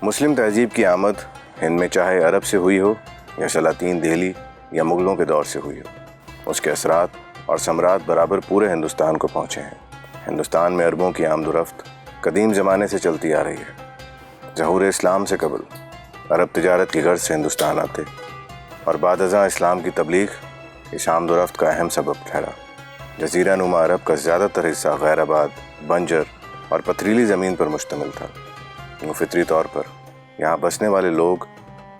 مسلم تہذیب کی آمد ہند میں چاہے عرب سے ہوئی ہو یا سلاطین دہلی یا مغلوں کے دور سے ہوئی ہو، اس کے اثرات اور ثمرات برابر پورے ہندوستان کو پہنچے ہیں۔ ہندوستان میں عربوں کی آمد و رفت قدیم زمانے سے چلتی آ رہی ہے۔ ظہور اسلام سے قبل عرب تجارت کی غرض سے ہندوستان آتے اور بعد ازاں اسلام کی تبلیغ اس آمد و رفت کا اہم سبب ٹھہرا۔ جزیرہ نما عرب کا زیادہ تر حصہ غیر آباد، بنجر اور پتھریلی زمین پر مشتمل تھا۔ یوں فطری طور پر یہاں بسنے والے لوگ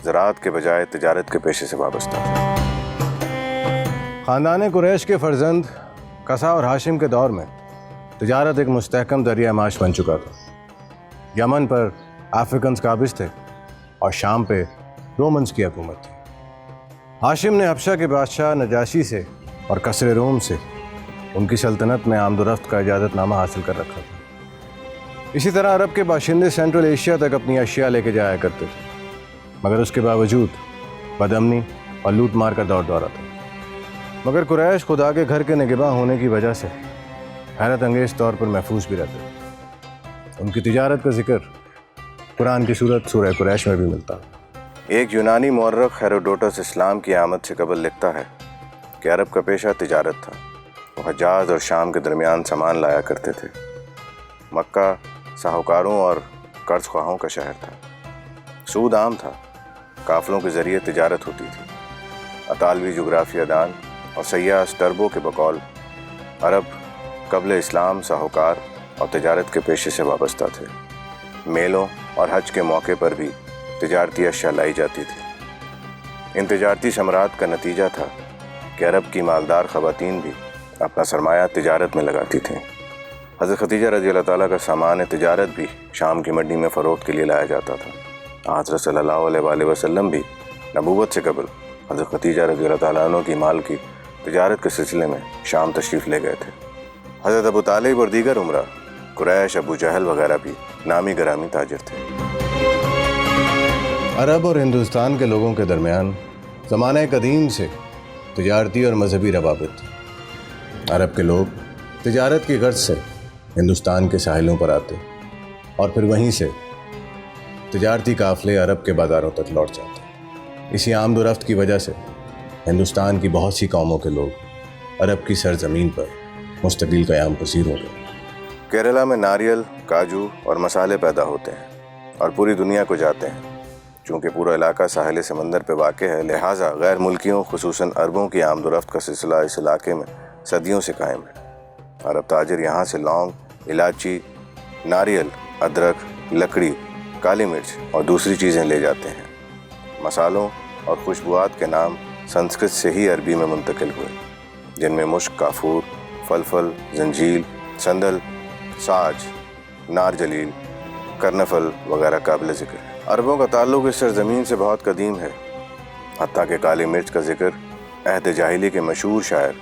زراعت کے بجائے تجارت کے پیشے سے وابستہ تھے۔ خاندان قریش کے فرزند قصا اور ہاشم کے دور میں تجارت ایک مستحکم ذریعہ معاش بن چکا تھا۔ یمن پر افریکنز قابض تھے اور شام پہ رومنز کی حکومت تھی۔ ہاشم نے حبشہ کے بادشاہ نجاشی سے اور کسر روم سے ان کی سلطنت میں آمد و رفت کا اجازت نامہ حاصل کر رکھا تھا۔ اسی طرح عرب کے باشندے سینٹرل ایشیا تک اپنی اشیاء لے کے جایا کرتے تھے، مگر اس کے باوجود بد امنی اور لوٹ مار کا دور دورہ تھا۔ مگر قریش خدا کے گھر کے نگہباں ہونے کی وجہ سے حیرت انگیز طور پر محفوظ بھی رہتے تھے۔ ان کی تجارت کا ذکر قرآن کی سورت سورہ قریش میں بھی ملتا ہے۔ ایک یونانی مورخ ہیروڈوٹس اسلام کی آمد سے قبل لکھتا ہے کہ عرب کا پیشہ تجارت تھا۔ وہ حجاز اور شام کے درمیان سامان لایا کرتے تھے۔ مکہ ساہوکاروں اور قرض خواہوں کا شہر تھا۔ سود عام تھا، قافلوں کے ذریعے تجارت ہوتی تھی۔ اطالوی جغرافیہ دان اور سیاح اسٹربو کے بقول عرب قبل اسلام ساہوکار اور تجارت کے پیشے سے وابستہ تھے۔ میلوں اور حج کے موقع پر بھی تجارتی اشیاء لائی جاتی تھی۔ ان تجارتی ثمرات کا نتیجہ تھا کہ عرب کی مالدار خواتین بھی اپنا سرمایہ تجارت میں لگاتی تھیں۔ حضرت ختیجہ رضی اللہ تعالیٰ کا سامان تجارت بھی شام کی منڈی میں فروخت کے لیے لایا جاتا تھا۔ حضرت صلی اللہ علیہ وآلہ وسلم بھی نبوت سے قبل حضرت ختیجہ رضی اللہ تعالیٰ عنہ کی مال کی تجارت کے سلسلے میں شام تشریف لے گئے تھے۔ حضرت ابو طالب اور دیگر عمرہ قریش، ابو جہل وغیرہ بھی نامی گرامی تاجر تھے۔ عرب اور ہندوستان کے لوگوں کے درمیان زمانہ قدیم سے تجارتی اور مذہبی روابط تھے۔ عرب کے لوگ تجارت کی غرض سے ہندوستان کے ساحلوں پر آتے اور پھر وہیں سے تجارتی قافلے عرب کے بازاروں تک لوٹ جاتے۔ اسی آمد و رفت کی وجہ سے ہندوستان کی بہت سی قوموں کے لوگ عرب کی سرزمین پر مستقل قیام پذیر ہو گئے۔ کیرلا میں ناریل، کاجو اور مسالے پیدا ہوتے ہیں اور پوری دنیا کو جاتے ہیں۔ چونکہ پورا علاقہ ساحل سمندر پہ واقع ہے، لہٰذا غیر ملکیوں خصوصاً عربوں کی آمد و رفت کا سلسلہ اس علاقے میں صدیوں سے قائم ہے۔ عرب تاجر یہاں سے لونگ، الائچی، ناریل، ادرک، لکڑی، کالی مرچ اور دوسری چیزیں لے جاتے ہیں۔ مسالوں اور خوشبوات کے نام سنسکرت سے ہی عربی میں منتقل ہوئے، جن میں مشک، کافور، فلفل، زنجیل، سندل، ساج، نار جلیل، کرنفل وغیرہ قابل ذکر ہے۔ عربوں کا تعلق اس سرزمین سے بہت قدیم ہے، حتیٰ کہ کالی مرچ کا ذکر عہد جاہلی کے مشہور شاعر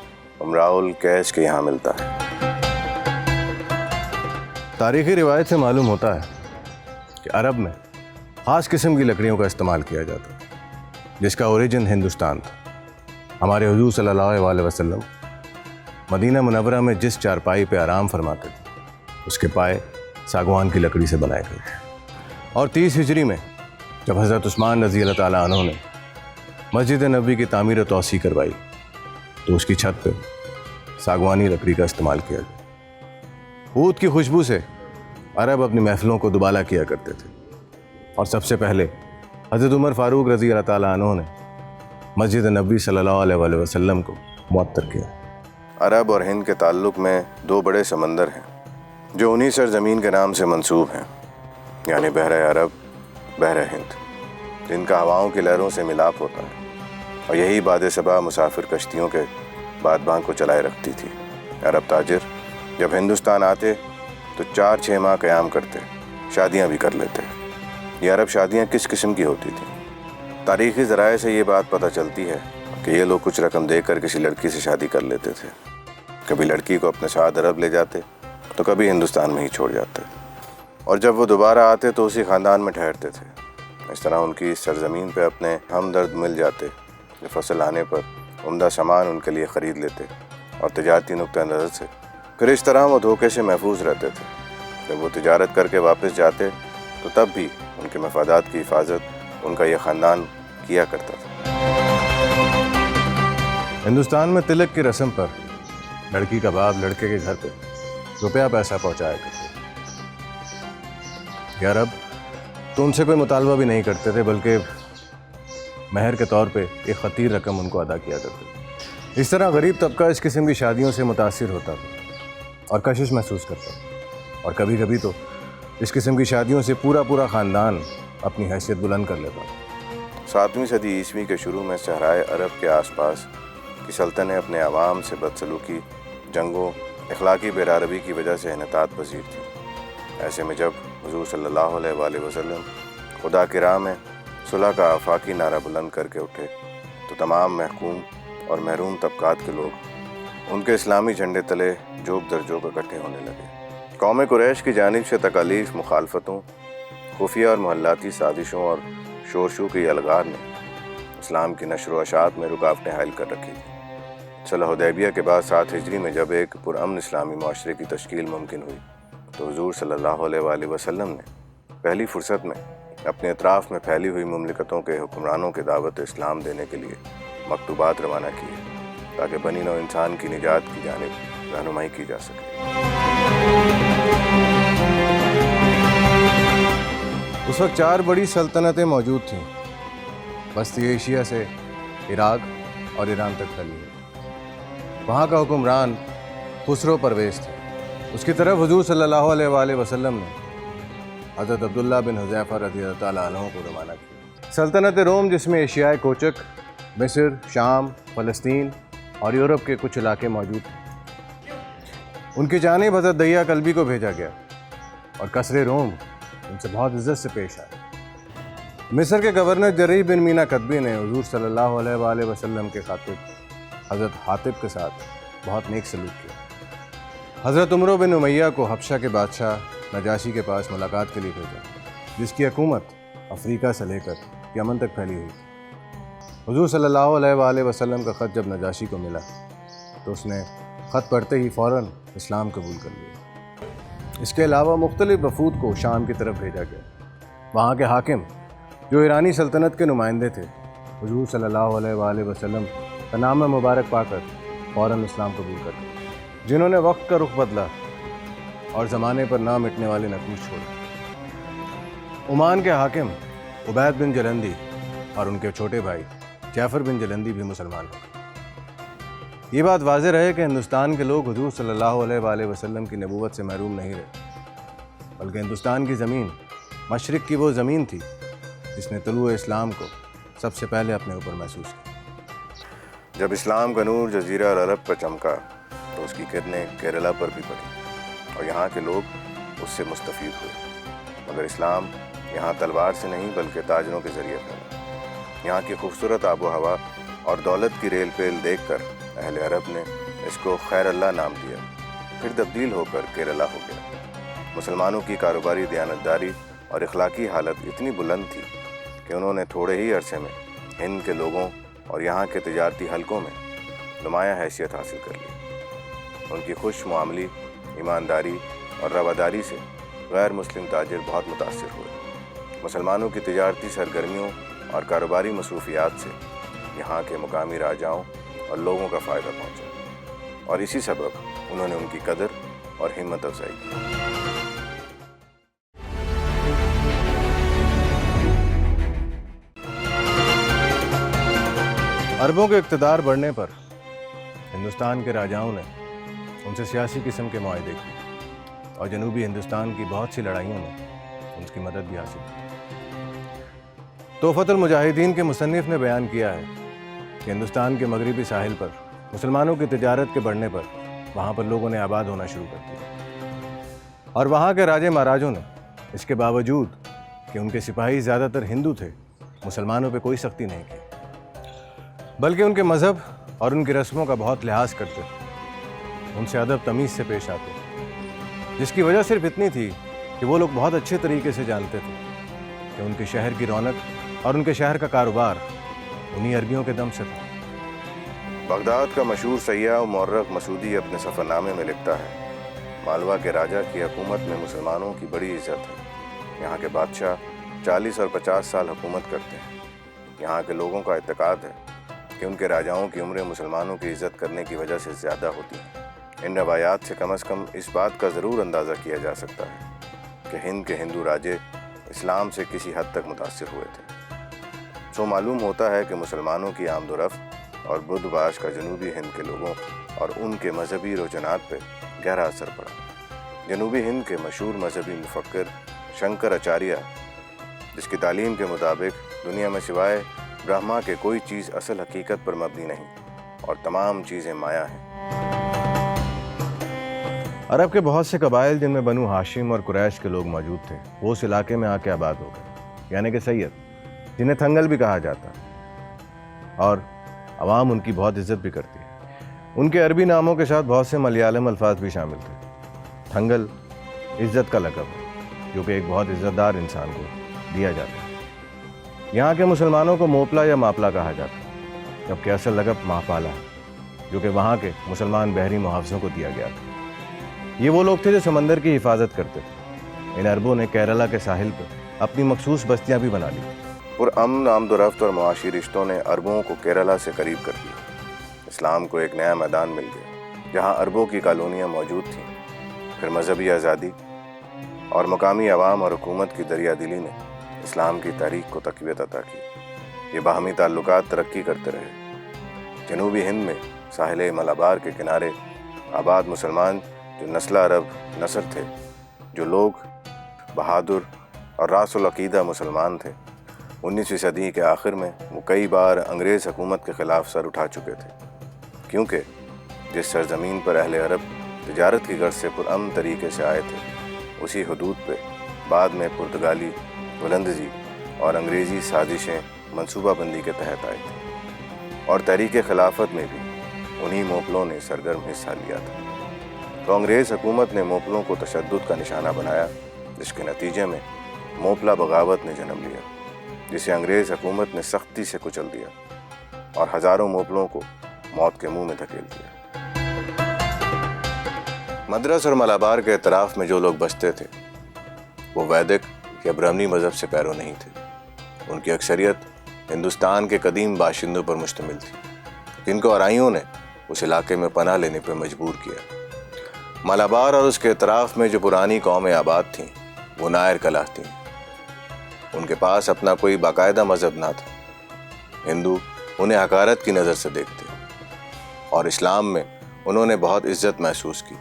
امراء القیس کے یہاں ملتا ہے۔ تاریخی روایت سے معلوم ہوتا ہے کہ عرب میں خاص قسم کی لکڑیوں کا استعمال کیا جاتا ہے جس کا اوریجن ہندوستان تھا۔ ہمارے حضور صلی اللہ علیہ وسلم مدینہ منورہ میں جس چارپائی پہ آرام فرماتے تھے اس کے پائے ساگوان کی لکڑی سے بنائے گئے تھے۔ اور 30 ہجری میں جب حضرت عثمان رضی اللہ تعالیٰ عنہ نے مسجد نبوی کی تعمیر و توسیع کروائی تو اس کی چھت پہ ساگوانی لکڑی کا استعمال کیا گیا۔ عود کی خوشبو سے عرب اپنی محفلوں کو دوبالا کیا کرتے تھے اور سب سے پہلے حضرت عمر فاروق رضی اللہ تعالیٰ عنہ نے مسجد نبوی صلی اللہ علیہ وسلم کو معطر کیا۔ عرب اور ہند کے تعلق میں دو بڑے سمندر ہیں جو انہی سرزمین کے نام سے منسوب ہیں، یعنی بحر عرب، بحر ہند، جن کا ہواؤں کی لہروں سے ملاپ ہوتا ہے، اور یہی باد صبا مسافر کشتیوں کے بادباں کو چلائے رکھتی تھی۔ عرب تاجر جب ہندوستان آتے تو 4-6 ماہ قیام کرتے، شادیاں بھی کر لیتے۔ یہ عرب شادیاں کس قسم کی ہوتی تھیں؟ تاریخی ذرائع سے یہ بات پتہ چلتی ہے کہ یہ لوگ کچھ رقم دے کر کسی لڑکی سے شادی کر لیتے تھے۔ کبھی لڑکی کو اپنے ساتھ عرب لے جاتے تو کبھی ہندوستان میں ہی چھوڑ جاتے، اور جب وہ دوبارہ آتے تو اسی خاندان میں ٹھہرتے تھے۔ اس طرح ان کی اس سرزمین پہ اپنے ہمدرد مل جاتے جو فصل آنے پر عمدہ سامان ان کے لیے خرید لیتے اور تجارتی نقطہ نظر سے پھر اس طرح وہ دھوکے سے محفوظ رہتے تھے۔ جب وہ تجارت کر کے واپس جاتے تو تب بھی ان کے مفادات کی حفاظت ان کا یہ خاندان کیا کرتا تھا۔ ہندوستان میں تلک کی رسم پر لڑکی کا باپ لڑکے کے گھر پہ روپیہ پیسہ پہنچایا کرتے تھے۔ عرب تو ان سے کوئی مطالبہ بھی نہیں کرتے تھے، بلکہ مہر کے طور پہ ایک خطیر رقم ان کو ادا کیا کرتے تھے۔ اس طرح غریب طبقہ اس قسم کی شادیوں سے متاثر ہوتا تھا اور کشش محسوس کرتا تھا، اور کبھی کبھی تو اس قسم کی شادیوں سے پورا خاندان اپنی حیثیت بلند کر لیتا تھا۔ 7ویں صدی عیسوی کے شروع میں صحرائے عرب کے آس پاس کی سلطنتیں اپنے عوام سے بدسلوکی، جنگوں، اخلاقی بےراربی کی وجہ سے انحطاط پذیر تھی۔ ایسے میں جب حضور صلی اللہ علیہ وآلہ وسلم خدا کی راہ میں صلح کا آفاقی نعرہ بلند کر کے اٹھے تو تمام محکوم اور محروم طبقات کے لوگ ان کے اسلامی جھنڈے تلے جوک در جوک اکٹھے ہونے لگے۔ قوم قریش کی جانب سے تکالیف، مخالفتوں، خفیہ اور محلاتی سازشوں اور شور شو کی الغار نے اسلام کی نشر و اشاعت میں رکاوٹیں حائل کر رکھی تھیں۔ صلح حدیبیہ کے بعد 7 ہجری میں جب ایک پرامن اسلامی معاشرے کی تشکیل ممکن ہوئی تو حضور صلی اللہ علیہ وآلہ وسلم نے پہلی فرصت میں اپنے اطراف میں پھیلی ہوئی مملکتوں کے حکمرانوں کے دعوت اسلام دینے کے لیے مکتوبات روانہ کیے تاکہ بنی نوع انسان کی نجات کی جانب رہنمائی کی جا سکے۔ اس وقت 4 بڑی سلطنتیں موجود تھیں، وسطی ایشیا سے عراق اور ایران تک پھیلی ہوئی۔ وہاں کا حکمران خسرو پرویز تھے۔ اس کی طرف حضور صلی اللہ علیہ وآلہ وسلم نے حضرت عبداللہ بن حذیفہ رضی اللہ تعالیٰ عنہ کو روانہ کیا۔ سلطنت روم، جس میں ایشیائے کوچک، مصر، شام، فلسطین اور یورپ کے کچھ علاقے موجود تھے، ان کی جانب حضرت دہیہ کلبی کو بھیجا گیا اور قصر روم ان سے بہت عزت سے پیش آئے۔ مصر کے گورنر جریح بن مینا کتبی نے حضور صلی اللہ علیہ وآلہ وسلم کے خاطب حضرت حاطب کے ساتھ بہت نیک سلوک کیا۔ حضرت عمرو بن امیہ کو حبشہ کے بادشاہ نجاشی کے پاس ملاقات کے لیے بھیجا، جس کی حکومت افریقہ سے لے کر یمن تک پھیلی ہوئی تھی۔ حضور صلی اللہ علیہ وآلہ وسلم کا خط جب نجاشی کو ملا تو اس نے خط پڑھتے ہی فوراً اسلام قبول کر لیا۔ اس کے علاوہ مختلف وفود کو شام کی طرف بھیجا گیا۔ وہاں کے حاکم، جو ایرانی سلطنت کے نمائندے تھے، حضور صلی اللہ علیہ وآلہ وسلم کا نام مبارک پا کر فوراً اسلام قبول کر لیا، جنہوں نے وقت کا رخ بدلا اور زمانے پر نہ مٹنے والے نقوش چھوڑے۔ عمان کے حاکم عبید بن جلندی اور ان کے چھوٹے بھائی جعفر بن جلندی بھی مسلمان ہو گئے۔ یہ بات واضح رہے کہ ہندوستان کے لوگ حضور صلی اللہ علیہ وآلہ وسلم کی نبوت سے محروم نہیں رہے، بلکہ ہندوستان کی زمین مشرق کی وہ زمین تھی جس نے طلوع اسلام کو سب سے پہلے اپنے اوپر محسوس کیا۔ جب اسلام کا نور جزیرہ العرب پر چمکا تو اس کی کرنیں کیرلا پر بھی پڑی اور یہاں کے لوگ اس سے مستفید ہوئے، مگر اسلام یہاں تلوار سے نہیں بلکہ تاجروں کے ذریعے پھیلا۔ یہاں کی خوبصورت آب و ہوا اور دولت کی ریل پیل دیکھ کر اہل عرب نے اس کو خیر اللہ نام دیا، پھر تبدیل ہو کر کیرلا ہو گیا۔ مسلمانوں کی کاروباری دیانتداری اور اخلاقی حالت اتنی بلند تھی کہ انہوں نے تھوڑے ہی عرصے میں ہند کے لوگوں اور یہاں کے تجارتی حلقوں میں نمایاں حیثیت حاصل کر لی۔ ان کی خوش معاملی، ایمانداری اور رواداری سے غیر مسلم تاجر بہت متاثر ہوئے۔ مسلمانوں کی تجارتی سرگرمیوں اور کاروباری مصروفیات سے یہاں کے مقامی راجاؤں اور لوگوں کا فائدہ پہنچا، اور اسی سبب انہوں نے ان کی قدر اور ہمت افزائی کی۔ عربوں کے اقتدار بڑھنے پر ہندوستان کے راجاؤں نے ان سے سیاسی قسم کے معاہدے کیے اور جنوبی ہندوستان کی بہت سی لڑائیوں میں ان کی مدد بھی حاصل کی۔ تحفۃ المجاہدین کے مصنف نے بیان کیا ہے کہ ہندوستان کے مغربی ساحل پر مسلمانوں کی تجارت کے بڑھنے پر وہاں پر لوگوں نے آباد ہونا شروع کر دیا، اور وہاں کے راجے مہاراجوں نے اس کے باوجود کہ ان کے سپاہی زیادہ تر ہندو تھے، مسلمانوں پہ کوئی سختی نہیں کی، بلکہ ان کے مذہب اور ان کی رسموں کا بہت لحاظ کرتے تھے، ان سے ادب تمیز سے پیش آتے، جس کی وجہ صرف اتنی تھی کہ وہ لوگ بہت اچھے طریقے سے جانتے تھے کہ ان کے شہر کی رونق اور ان کے شہر کا کاروبار انہی عربیوں کے دم سے تھا۔ بغداد کا مشہور سیاح و مورخ مسعودی اپنے سفر نامے میں لکھتا ہے، مالوا کے راجا کی حکومت میں مسلمانوں کی بڑی عزت ہے، یہاں کے بادشاہ 40 اور 50 سال حکومت کرتے ہیں۔ یہاں کے لوگوں کا اعتقاد ہے کہ ان کے راجاؤں کی عمریں مسلمانوں کی عزت کرنے کی وجہ سے زیادہ ہوتی ہیں۔ ان روایات سے کم از کم اس بات کا ضرور اندازہ کیا جا سکتا ہے کہ ہند کے ہندو راجے اسلام سے کسی حد تک متاثر ہوئے تھے۔ سو معلوم ہوتا ہے کہ مسلمانوں کی آمد و رفت اور بدھ باش کا جنوبی ہند کے لوگوں اور ان کے مذہبی رجحانات پہ گہرا اثر پڑا۔ جنوبی ہند کے مشہور مذہبی مفکر شنکر اچاریہ، جس کی تعلیم کے مطابق دنیا میں سوائے برہما کے کوئی چیز اصل حقیقت پر مبنی نہیں اور تمام چیزیں مایا ہیں۔ عرب کے بہت سے قبائل جن میں بنو ہاشم اور قریش کے لوگ موجود تھے وہ اس علاقے میں آ کے آباد ہو گئے، یعنی کہ سید، جنہیں تھنگل بھی کہا جاتا، اور عوام ان کی بہت عزت بھی کرتی ہے۔ ان کے عربی ناموں کے ساتھ بہت سے ملیالم الفاظ بھی شامل تھے۔ تھنگل عزت کا لقب ہے جو کہ ایک بہت عزت دار انسان کو دیا جاتا ہے۔ یہاں کے مسلمانوں کو موپلا یا ماپلا کہا جاتا ہے، جبکہ اصل لقب ماپالا ہے جو کہ وہاں کے مسلمان بحری محافظوں کو دیا گیا تھا۔ یہ وہ لوگ تھے جو سمندر کی حفاظت کرتے تھے۔ ان عربوں نے کیرلا کے ساحل پر اپنی مخصوص بستیاں بھی بنا لی۔ پرامن آمد و رفت اور معاشی رشتوں نے عربوں کو کیرلا سے قریب کر دیا۔ اسلام کو ایک نیا میدان مل گیا جہاں عربوں کی کالونیاں موجود تھیں۔ پھر مذہبی آزادی اور مقامی عوام اور حکومت کی دریا دلی نے اسلام کی تاریخ کو تقویت عطا کی۔ یہ باہمی تعلقات ترقی کرتے رہے۔ جنوبی ہند میں ساحل ملابار کے کنارے آباد مسلمان جو نسل عرب نصر تھے، جو لوگ بہادر اور راس العقیدہ مسلمان تھے، 19ویں صدی کے آخر میں وہ کئی بار انگریز حکومت کے خلاف سر اٹھا چکے تھے، کیونکہ جس سرزمین پر اہل عرب تجارت کی غرض سے پرامن طریقے سے آئے تھے، اسی حدود پہ بعد میں پرتگالی بلندزی اور انگریزی سازشیں منصوبہ بندی کے تحت آئی تھیں، اور تحریک خلافت میں بھی انہی موپلوں نے سرگرم حصہ لیا تھا۔ تو انگریز حکومت نے موپلوں کو تشدد کا نشانہ بنایا، جس کے نتیجے میں موپلا بغاوت نے جنم لیا، جسے انگریز حکومت نے سختی سے کچل دیا اور ہزاروں موپلوں کو موت کے منہ میں دھکیل دیا۔ مدرس اور ملابار کے اطراف میں جو لوگ بستے تھے وہ ویدک یا برہمنی مذہب سے پیرو نہیں تھے۔ ان کی اکثریت ہندوستان کے قدیم باشندوں پر مشتمل تھی، جن کو آرائیوں نے اس علاقے میں پناہ لینے پر مجبور کیا۔ ملابار اور اس کے اطراف میں جو پرانی قومیں آباد تھیں وہ نائر کہلاتی تھیں۔ ان کے پاس اپنا کوئی باقاعدہ مذہب نہ تھا۔ ہندو انہیں حقارت کی نظر سے دیکھتے اور اسلام میں انہوں نے بہت عزت محسوس کی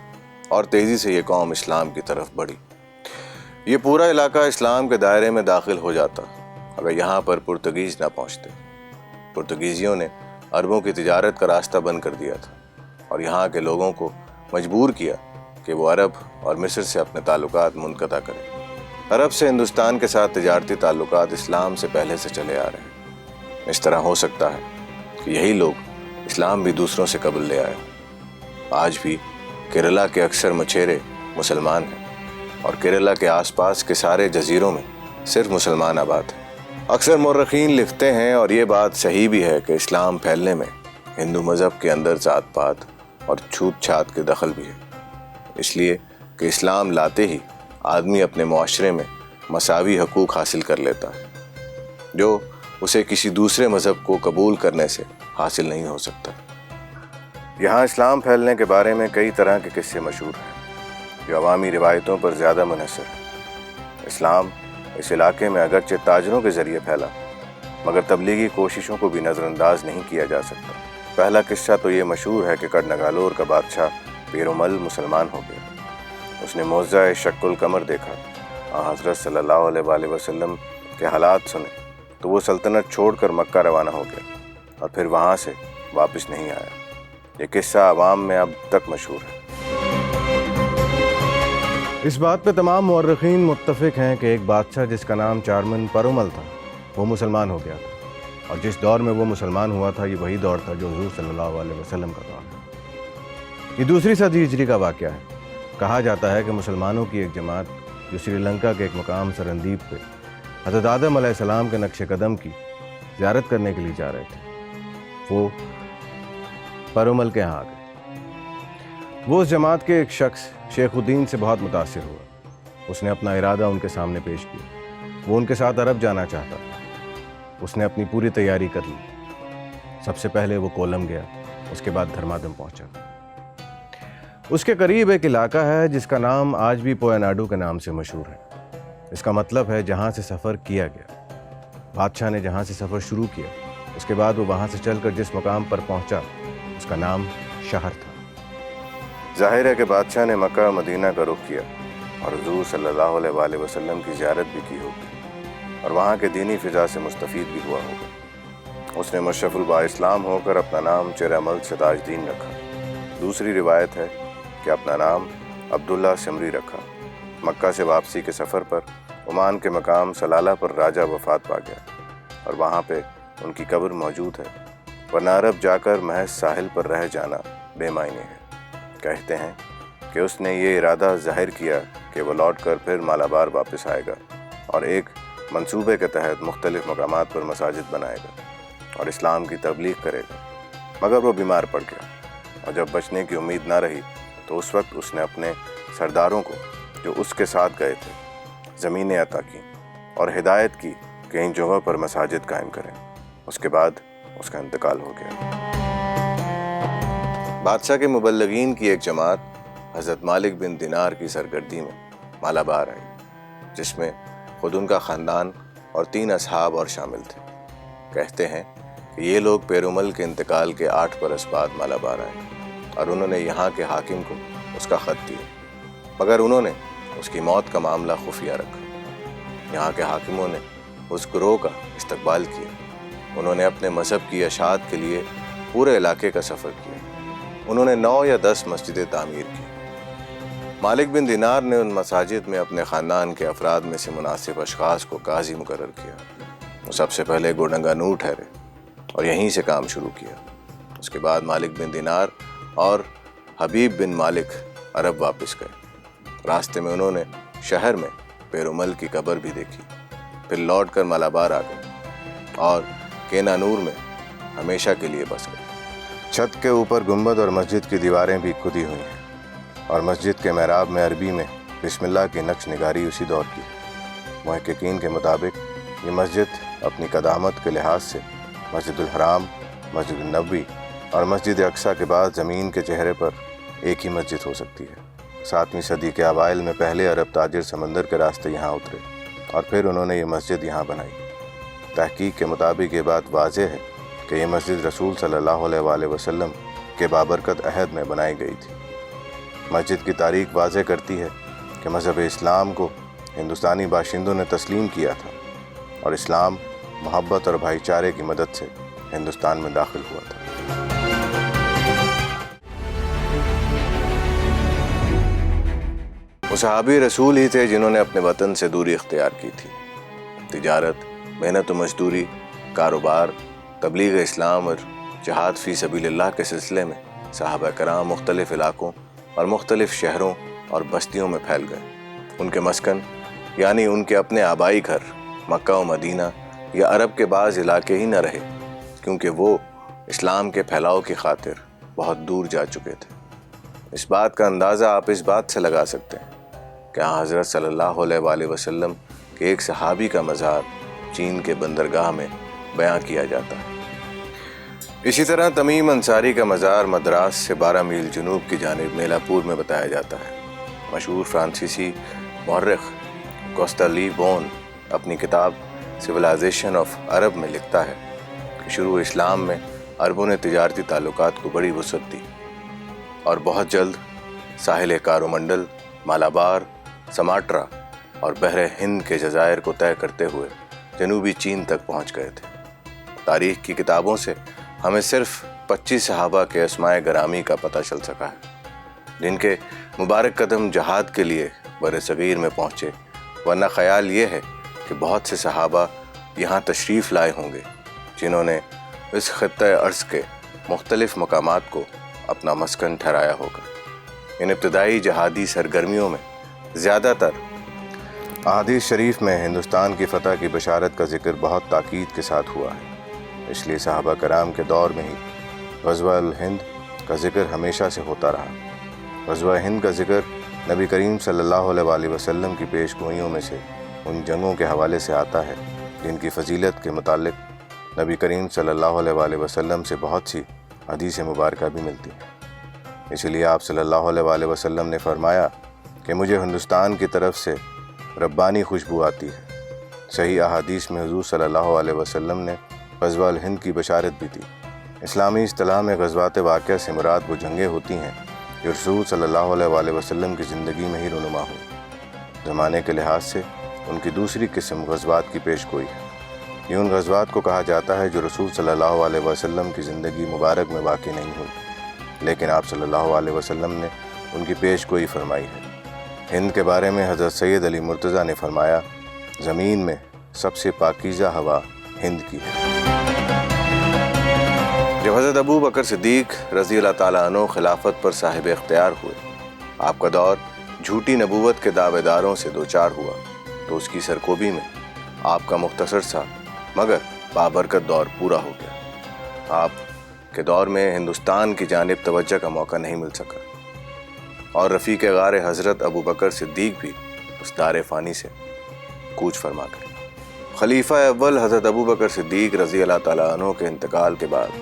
اور تیزی سے یہ قوم اسلام کی طرف بڑھی۔ یہ پورا علاقہ اسلام کے دائرے میں داخل ہو جاتا اگر یہاں پر پرتگیز نہ پہنچتے۔ پرتگیزیوں نے عربوں کی تجارت کا راستہ بند کر دیا تھا اور یہاں کے لوگوں کو مجبور کیا کہ وہ عرب اور مصر سے اپنے تعلقات منقطع کریں۔ عرب سے ہندوستان کے ساتھ تجارتی تعلقات اسلام سے پہلے سے چلے آ رہے ہیں۔ اس طرح ہو سکتا ہے کہ یہی لوگ اسلام بھی دوسروں سے قبل لے آئے۔ آج بھی کیرلا کے اکثر مچھیرے مسلمان ہیں اور کیرلا کے آس پاس کے سارے جزیروں میں صرف مسلمان آباد ہیں۔ اکثر مورخین لکھتے ہیں اور یہ بات صحیح بھی ہے کہ اسلام پھیلنے میں ہندو مذہب کے اندر ذات پات اور چھوت چھات کے دخل بھی ہے، اس لیے کہ اسلام لاتے ہی آدمی اپنے معاشرے میں مساوی حقوق حاصل کر لیتا ہے، جو اسے کسی دوسرے مذہب کو قبول کرنے سے حاصل نہیں ہو سکتا۔ یہاں اسلام پھیلنے کے بارے میں کئی طرح کے قصے مشہور ہیں جو عوامی روایتوں پر زیادہ منحصر ہیں۔ اسلام اس علاقے میں اگرچہ تاجروں کے ذریعے پھیلا مگر تبلیغی کوششوں کو بھی نظر انداز نہیں کیا جا سکتا۔ پہلا قصہ تو یہ مشہور ہے کہ کڈنگالور کا بادشاہ پیرومل مسلمان ہو گیا۔ اس نے معجزہ شق القمر دیکھا، حضرت صلی اللہ علیہ وآلہ وسلم کے حالات سنے تو وہ سلطنت چھوڑ کر مکہ روانہ ہو گیا اور پھر وہاں سے واپس نہیں آیا۔ یہ قصہ عوام میں اب تک مشہور ہے۔ اس بات پہ تمام مورخین متفق ہیں کہ ایک بادشاہ جس کا نام چارمن پرومل تھا وہ مسلمان ہو گیا تھا، اور جس دور میں وہ مسلمان ہوا تھا یہ وہی دور تھا جو حضور صلی اللہ علیہ وسلم کا دور تھا۔ یہ دوسری صدی ہجری کا واقعہ ہے۔ کہا جاتا ہے کہ مسلمانوں کی ایک جماعت جو سری لنکا کے ایک مقام سرندیپ پہ حضرت آدم علیہ السلام کے نقش قدم کی زیارت کرنے کے لیے جا رہے تھے، وہ پرومل کے ہاں آ گئے۔ وہ اس جماعت کے ایک شخص شیخ الدین سے بہت متاثر ہوا اس نے اپنا ارادہ ان کے سامنے پیش کیا۔ وہ ان کے ساتھ عرب جانا چاہتا تھا۔ اس نے اپنی پوری تیاری کر لی۔ سب سے پہلے وہ کولم گیا، اس کے بعد دھرمادم پہنچا۔ اس کے قریب ایک علاقہ ہے جس کا نام آج بھی پویناڈو کے نام سے مشہور ہے۔ اس کا مطلب ہے جہاں سے سفر کیا گیا۔ بادشاہ نے جہاں سے سفر شروع کیا، اس کے بعد وہ وہاں سے چل کر جس مقام پر پہنچا اس کا نام شہر تھا۔ ظاہر ہے کہ بادشاہ نے مکہ مدینہ کا رخ کیا اور حضور صلی اللہ علیہ وآلہ وسلم کی زیارت بھی کی ہوگی اور وہاں کے دینی فضا سے مستفید بھی ہوا ہوگا۔ اس نے مشرف البا اسلام ہو کر اپنا نام چرہ ملک سے تاج دین رکھا۔ دوسری روایت ہے کہ اپنا نام عبداللہ سمری رکھا۔ مکہ سے واپسی کے سفر پر عمان کے مقام سلالہ پر راجہ وفات پا گیا اور وہاں پہ ان کی قبر موجود ہے، ورنہ عرب جا کر محض ساحل پر رہ جانا بے معنی ہے۔ کہتے ہیں کہ اس نے یہ ارادہ ظاہر کیا کہ وہ لوٹ کر پھر مالابار واپس آئے گا اور ایک منصوبے کے تحت مختلف مقامات پر مساجد بنائے گا اور اسلام کی تبلیغ کرے گا، مگر وہ بیمار پڑ گیا اور جب بچنے کی امید نہ رہی تو اس وقت اس نے اپنے سرداروں کو جو اس کے ساتھ گئے تھے زمینیں عطا کی اور ہدایت کی کہ ان جگہوں پر مساجد قائم کریں۔ اس کے بعد اس کا انتقال ہو گیا۔ بادشاہ کے مبلغین کی ایک جماعت حضرت مالک بن دینار کی سرگردی میں مالابار آئی، جس میں خود ان کا خاندان اور 3 اصحاب اور شامل تھے۔ کہتے ہیں کہ یہ لوگ پیرومل کے انتقال کے 8 برس بعد مالابار آئے اور انہوں نے یہاں کے حاکم کو اس کا خط دیا، مگر انہوں نے اس کی موت کا معاملہ خفیہ رکھا۔ یہاں کے حاکموں نے اس گروہ کا استقبال کیا۔ انہوں نے اپنے مذہب کی اشاعت کے لیے پورے علاقے کا سفر کیا۔ انہوں نے 9 یا 10 مسجدیں تعمیر کی۔ مالک بن دینار نے ان مساجد میں اپنے خاندان کے افراد میں سے مناسب اشخاص کو قاضی مقرر کیا۔ وہ سب سے پہلے گوڈنگا نور ٹھہرے اور یہیں سے کام شروع کیا۔ اس کے بعد مالک بن دینار اور حبیب بن مالک عرب واپس گئے۔ راستے میں انہوں نے شہر میں پیرومل کی قبر بھی دیکھی، پھر لوٹ کر مالابار آ گئے اور کینا نور میں ہمیشہ کے لیے بس گئے۔ چھت کے اوپر گنبد اور مسجد کی دیواریں بھی کھدی ہوئی ہیں اور مسجد کے محراب میں عربی میں بسم اللہ کی نقش نگاری اسی دور کی ہے۔ محققین کے مطابق یہ مسجد اپنی قدامت کے لحاظ سے مسجد الحرام، مسجد النبوی اور مسجد اقصیٰ کے بعد زمین کے چہرے پر ایک ہی مسجد ہو سکتی ہے۔ 7ویں صدی کے اوائل میں پہلے عرب تاجر سمندر کے راستے یہاں اترے اور پھر انہوں نے یہ مسجد یہاں بنائی۔ تحقیق کے مطابق یہ بات واضح ہے کہ یہ مسجد رسول صلی اللہ علیہ وآلہ وسلم کے بابرکت عہد میں بنائی گئی تھی۔ مسجد کی تاریخ واضح کرتی ہے کہ مذہب اسلام کو ہندوستانی باشندوں نے تسلیم کیا تھا اور اسلام محبت اور بھائی چارے کی مدد سے ہندوستان میں داخل ہوا تھا۔ وہ صحابی رسول ہی تھے جنہوں نے اپنے وطن سے دوری اختیار کی تھی۔ تجارت، محنت و مزدوری، کاروبار، تبلیغ اسلام اور جہاد فی سبیل اللہ کے سلسلے میں صحابہ کرام مختلف علاقوں اور مختلف شہروں اور بستیوں میں پھیل گئے۔ ان کے مسکن یعنی ان کے اپنے آبائی گھر مکہ و مدینہ یا عرب کے بعض علاقے ہی نہ رہے، کیونکہ وہ اسلام کے پھیلاؤ کی خاطر بہت دور جا چکے تھے۔ اس بات کا اندازہ آپ اس بات سے لگا سکتے ہیں کہ حضرت صلی اللہ علیہ وآلہ وسلم کے ایک صحابی کا مزار چین کے بندرگاہ میں بیان کیا جاتا ہے۔ اسی طرح تمیم انصاری کا مزار مدراس سے 12 میل جنوب کی جانب میلاپور میں بتایا جاتا ہے۔ مشہور فرانسیسی مورخ کوستا لی بون اپنی کتاب سویلائزیشن آف عرب میں لکھتا ہے کہ شروع اسلام میں عربوں نے تجارتی تعلقات کو بڑی وسعت دی اور بہت جلد ساحل کارومنڈل، مالابار، سماٹرا اور بحر ہند کے جزائر کو طے کرتے ہوئے جنوبی چین تک پہنچ گئے تھے۔ تاریخ کی کتابوں سے ہمیں صرف 25 صحابہ کے اسماء گرامی کا پتہ چل سکا ہے جن کے مبارک قدم جہاد کے لیے بر صغیر میں پہنچے، ورنہ خیال یہ ہے کہ بہت سے صحابہ یہاں تشریف لائے ہوں گے جنہوں نے اس خطۂ ارض کے مختلف مقامات کو اپنا مسکن ٹھہرایا ہوگا۔ ان ابتدائی جہادی سرگرمیوں میں زیادہ تر احادیث شریف میں ہندوستان کی فتح کی بشارت کا ذکر بہت تاکید کے ساتھ ہوا ہے، اس لیے صحابہ کرام کے دور میں ہی غزوہ الہند کا ذکر ہمیشہ سے ہوتا رہا۔ غزوہ ہند کا ذکر نبی کریم صلی اللہ علیہ وآلہ وسلم کی پیش گوئیوں میں سے ان جنگوں کے حوالے سے آتا ہے جن کی فضیلت کے متعلق نبی کریم صلی اللہ علیہ وآلہ وسلم سے بہت سی حدیث مبارکہ بھی ملتی ہیں۔ اسی لیے آپ صلی اللہ علیہ وآلہ وسلم نے فرمایا کہ مجھے ہندوستان کی طرف سے ربانی خوشبو آتی ہے۔ صحیح احادیث میں حضور صلی اللہ علیہ وسلم نے غزوہ الہند کی بشارت بھی دی۔ اسلامی اصطلاح میں غزوات واقعہ سے مراد وہ جنگیں ہوتی ہیں جو رسول صلی اللہ علیہ وآلہ وسلم کی زندگی میں ہی رونما ہوں۔ زمانے کے لحاظ سے ان کی دوسری قسم غزوات کی پیش گوئی ہے۔ یہ ان غزوات کو کہا جاتا ہے جو رسول صلی اللہ علیہ وسلم کی زندگی مبارک میں واقع نہیں ہوئی، لیکن آپ صلی اللہ علیہ وسلم نے ان کی پیش گوئی فرمائی ہے۔ ہند کے بارے میں حضرت سید علی مرتضیٰ نے فرمایا، زمین میں سب سے پاکیزہ ہوا ہند کی ہے۔ جب حضرت ابو بکر صدیق رضی اللہ تعالیٰ عنہ خلافت پر صاحب اختیار ہوئے، آپ کا دور جھوٹی نبوت کے دعوے داروں سے دوچار ہوا تو اس کی سرکوبی میں آپ کا مختصر سا مگر بابرکت دور پورا ہو گیا۔ آپ کے دور میں ہندوستان کی جانب توجہ کا موقع نہیں مل سکا اور رفیق غار حضرت ابو بکر صدیق بھی اس دار فانی سے کوچ فرما گئے۔ خلیفہ اول حضرت ابو بکر صدیق رضی اللہ تعالیٰ عنہ کے انتقال کے بعد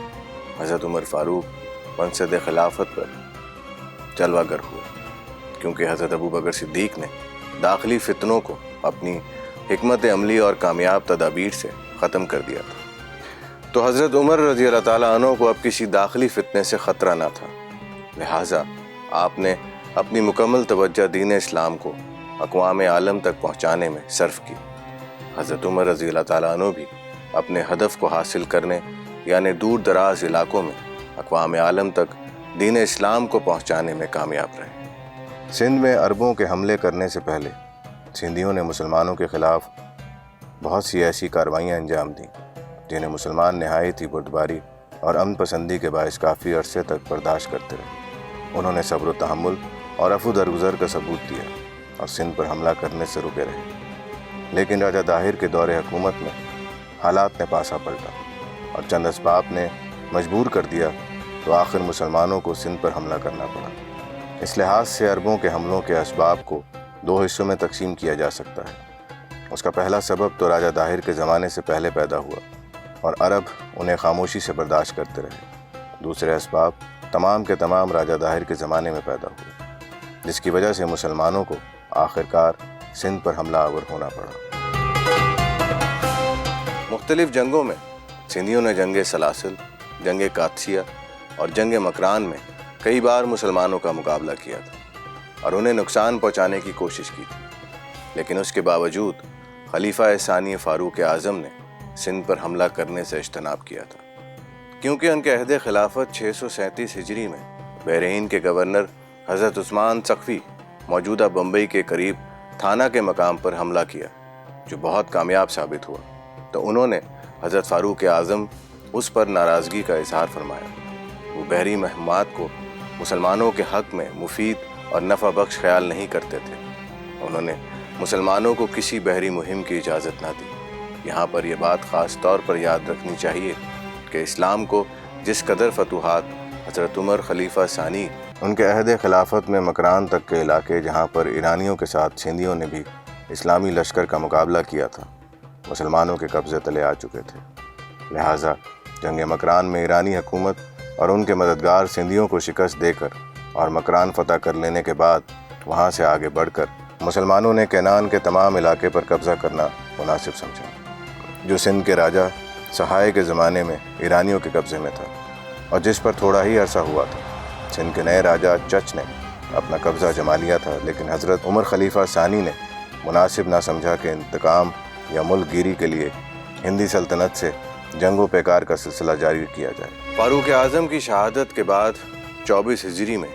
حضرت عمر فاروق منصب خلافت پر جلوہ گر ہوئے، کیونکہ حضرت ابو بکر صدیق نے داخلی فتنوں کو اپنی حکمت عملی اور کامیاب تدابیر سے ختم کر دیا تھا۔ تو حضرت عمر رضی اللہ تعالیٰ عنہ کو اب کسی داخلی فتنے سے خطرہ نہ تھا، لہٰذا آپ نے اپنی مکمل توجہ دین اسلام کو اقوام عالم تک پہنچانے میں صرف کی۔ حضرت عمر رضی اللہ تعالیٰ عنہ بھی اپنے ہدف کو حاصل کرنے یعنی دور دراز علاقوں میں اقوام عالم تک دین اسلام کو پہنچانے میں کامیاب رہے۔ سندھ میں عربوں کے حملے کرنے سے پہلے سندھیوں نے مسلمانوں کے خلاف بہت سی ایسی کارروائیاں انجام دیں جنہیں مسلمان نہایت ہی بردباری اور امن پسندی کے باعث کافی عرصے تک برداشت کرتے رہے۔ انہوں نے صبر و تحمل اور عفو درگزر کا ثبوت دیا اور سندھ پر حملہ کرنے سے رکے رہے، لیکن راجہ طاہر کے دور حکومت میں حالات نے پاسا پلٹا اور چند اسباب نے مجبور کر دیا تو آخر مسلمانوں کو سندھ پر حملہ کرنا پڑا۔ اس لحاظ سے عربوں کے حملوں کے اسباب کو دو حصوں میں تقسیم کیا جا سکتا ہے۔ اس کا پہلا سبب تو راجہ طاہر کے زمانے سے پہلے پیدا ہوا اور عرب انہیں خاموشی سے برداشت کرتے رہے۔ دوسرے اسباب تمام کے تمام راجہ طاہر کے زمانے میں پیدا ہوئے، جس کی وجہ سے مسلمانوں کو آخرکار سندھ پر حملہ آور ہونا پڑا۔ مختلف جنگوں میں سندھیوں نے جنگ سلاسل، جنگ قادسیہ اور جنگ مکران میں کئی بار مسلمانوں کا مقابلہ کیا تھا اور انہیں نقصان پہنچانے کی کوشش کی تھی، لیکن اس کے باوجود خلیفہ ثانی فاروق اعظم نے سندھ پر حملہ کرنے سے اجتناب کیا تھا، کیونکہ ان کے عہد خلافت 637 ہجری میں بحرین کے گورنر حضرت عثمان ثقفی موجودہ بمبئی کے قریب تھانہ کے مقام پر حملہ کیا، جو بہت کامیاب ثابت ہوا، تو انہوں نے حضرت فاروق اعظم اس پر ناراضگی کا اظہار فرمایا۔ وہ بحری مہمات کو مسلمانوں کے حق میں مفید اور نفع بخش خیال نہیں کرتے تھے۔ انہوں نے مسلمانوں کو کسی بحری مہم کی اجازت نہ دی۔ یہاں پر یہ بات خاص طور پر یاد رکھنی چاہیے کہ اسلام کو جس قدر فتوحات حضرت عمر خلیفہ ثانی ان کے عہد خلافت میں مکران تک کے علاقے جہاں پر ایرانیوں کے ساتھ سندھیوں نے بھی اسلامی لشکر کا مقابلہ کیا تھا، مسلمانوں کے قبضے تلے آ چکے تھے، لہٰذا جنگ مکران میں ایرانی حکومت اور ان کے مددگار سندھیوں کو شکست دے کر اور مکران فتح کر لینے کے بعد وہاں سے آگے بڑھ کر مسلمانوں نے کینان کے تمام علاقے پر قبضہ کرنا مناسب سمجھا، جو سندھ کے راجہ سہائے کے زمانے میں ایرانیوں کے قبضے میں تھا اور جس پر تھوڑا ہی عرصہ ہوا تھا۔ سندھ کے نئے راجہ چچ نے اپنا قبضہ جما لیا تھا، لیکن حضرت عمر خلیفہ ثانی نے مناسب نہ سمجھا کہ انتقام یا ملک گیری کے لیے ہندی سلطنت سے جنگ و پیکار کا سلسلہ جاری کیا جائے۔ فاروق اعظم کی شہادت کے بعد 24 ہجری میں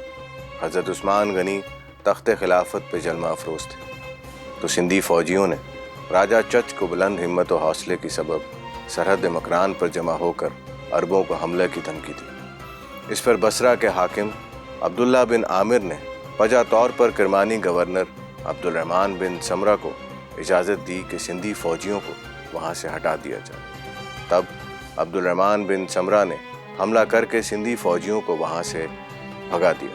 حضرت عثمان غنی تخت خلافت پہ جلوہ افروز تھے، تو سندھی فوجیوں نے راجہ چچ کو بلند ہمت و حوصلے کی سبب سرحد مکران پر جمع ہو کر عربوں کو حملے کی دھمکی دی۔ اس پر بصرہ کے حاکم عبداللہ بن عامر نے وجہ طور پر کرمانی گورنر عبد الرحمن بن سمرہ کو اجازت دی کہ سندھی فوجیوں کو وہاں سے ہٹا دیا جائے۔ تب عبد الرحمن بن سمرہ نے حملہ کر کے سندھی فوجیوں کو وہاں سے بھگا دیا